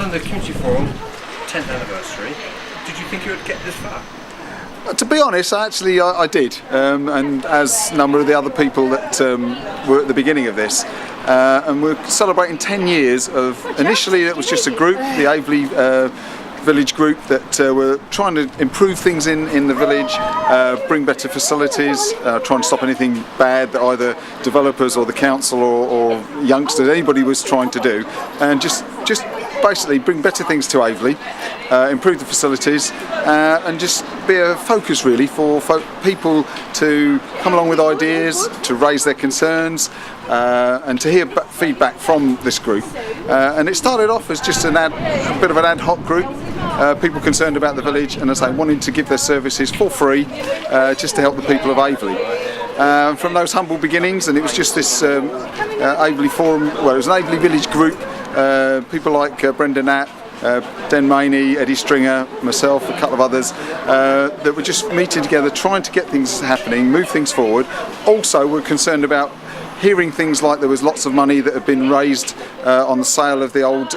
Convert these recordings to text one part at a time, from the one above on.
Alan, the Community Forum 10th anniversary, did you think you would get this far? To be honest, actually I did, and as a number of the other people that were at the beginning of this, and we're celebrating 10 years of, initially it was just a group, the Aveley village group that were trying to improve things in the village, bring better facilities, try and stop anything bad that either developers or the council or youngsters, anybody was trying to do, and just basically bring better things to Aveley, improve the facilities, and just be a focus really for people to come along with ideas, to raise their concerns, and to hear feedback from this group. And it started off as just a bit of an ad hoc group, people concerned about the village and, as I say, wanting to give their services for free, just to help the people of Aveley. From those humble beginnings, and it was just this Aveley Forum, well, it was an Aveley village group, people like Brenda Knapp, Den Maney, Eddie Stringer, myself, a couple of others, that were just meeting together, trying to get things happening, move things forward. Also, we're concerned about hearing things like there was lots of money that had been raised on the sale of the old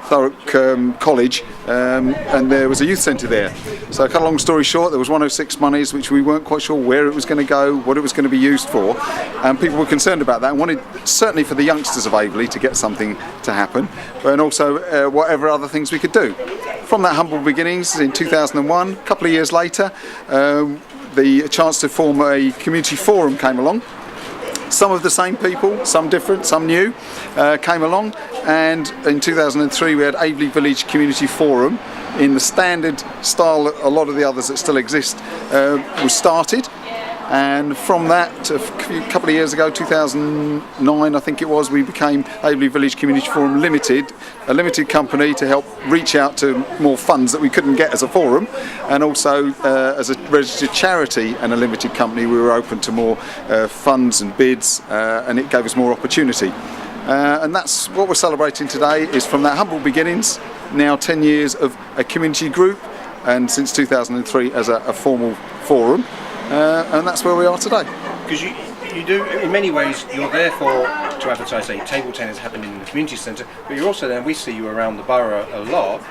Thurrock College, and there was a youth centre there. So, cut a long story short, there was 106 monies which we weren't quite sure where it was going to go, what it was going to be used for, and people were concerned about that and wanted, certainly for the youngsters of Aveley, to get something to happen, and also whatever other things we could do. From that humble beginnings in 2001, a couple of years later, the chance to form a community forum came along. Some of the same people, some different, some new, came along, and in 2003 we had Aveley Village Community Forum in the standard style that a lot of the others that still exist was started. And from that, a couple of years ago, 2009 I think it was, we became Aveley Village Community Forum Limited, a limited company to help reach out to more funds that we couldn't get as a forum, and also as a registered charity and a limited company we were open to more funds and bids, and it gave us more opportunity. And that's what we're celebrating today, is from that humble beginnings, now 10 years of a community group, and since 2003 as a formal forum. And that's where we are today. Because you do, in many ways, you're there to advertise, say, table tennis happening in the community centre, but you're also there, and we see you around the borough a lot,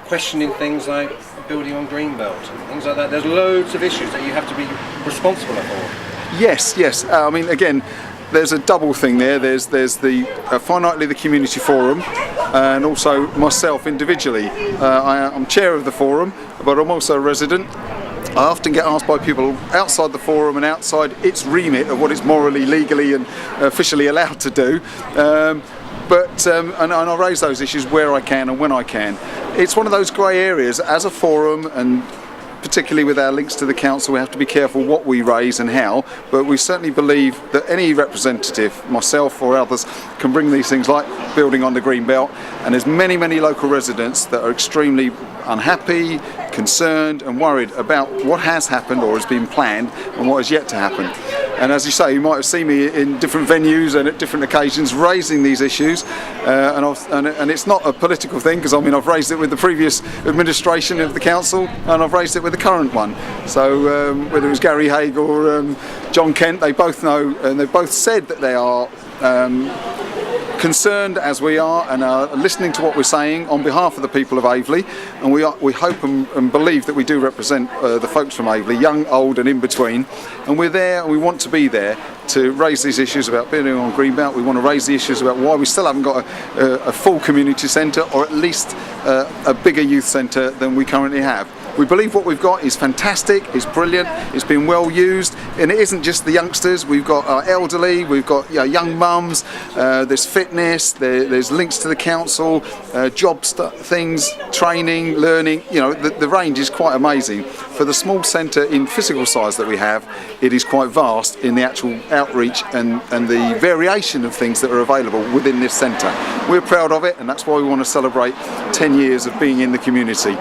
questioning things like building on Greenbelt and things like that. There's loads of issues that you have to be responsible for. Yes. I mean, again, there's a double thing there. There's the finitely the community forum, and also myself individually. I'm chair of the forum, but I'm also a resident. I often get asked by people outside the forum and outside its remit of what it's morally, legally and officially allowed to do, and I raise those issues where I can and when I can. It's one of those grey areas as a forum, and particularly with our links to the council, we have to be careful what we raise and how, but we certainly believe that any representative, myself or others, can bring these things like building on the green belt, and there's many local residents that are extremely unhappy, concerned and worried about what has happened or has been planned and what is yet to happen. And as you say, you might have seen me in different venues and at different occasions raising these issues, and it's not a political thing, because I mean I've raised it with the previous administration of the council and I've raised it with the current one. So whether it was Gary Haig or John Kent, they both know, and they've both said that they are concerned as we are, and are listening to what we're saying on behalf of the people of Aveley, and we hope and believe that we do represent the folks from Aveley, young, old and in between, and we're there and we want to be there to raise these issues about building on Greenbelt. We want to raise the issues about why we still haven't got a full community centre, or at least a bigger youth centre than we currently have. We believe what we've got is fantastic, it's brilliant, it's been well used, and it isn't just the youngsters. We've got our elderly, we've got young mums, there's fitness, there's links to the council, job things, training, learning. You know, the range is quite amazing. For the small centre in physical size that we have, it is quite vast in the actual outreach and the variation of things that are available within this centre. We're proud of it, and that's why we want to celebrate 10 years of being in the community.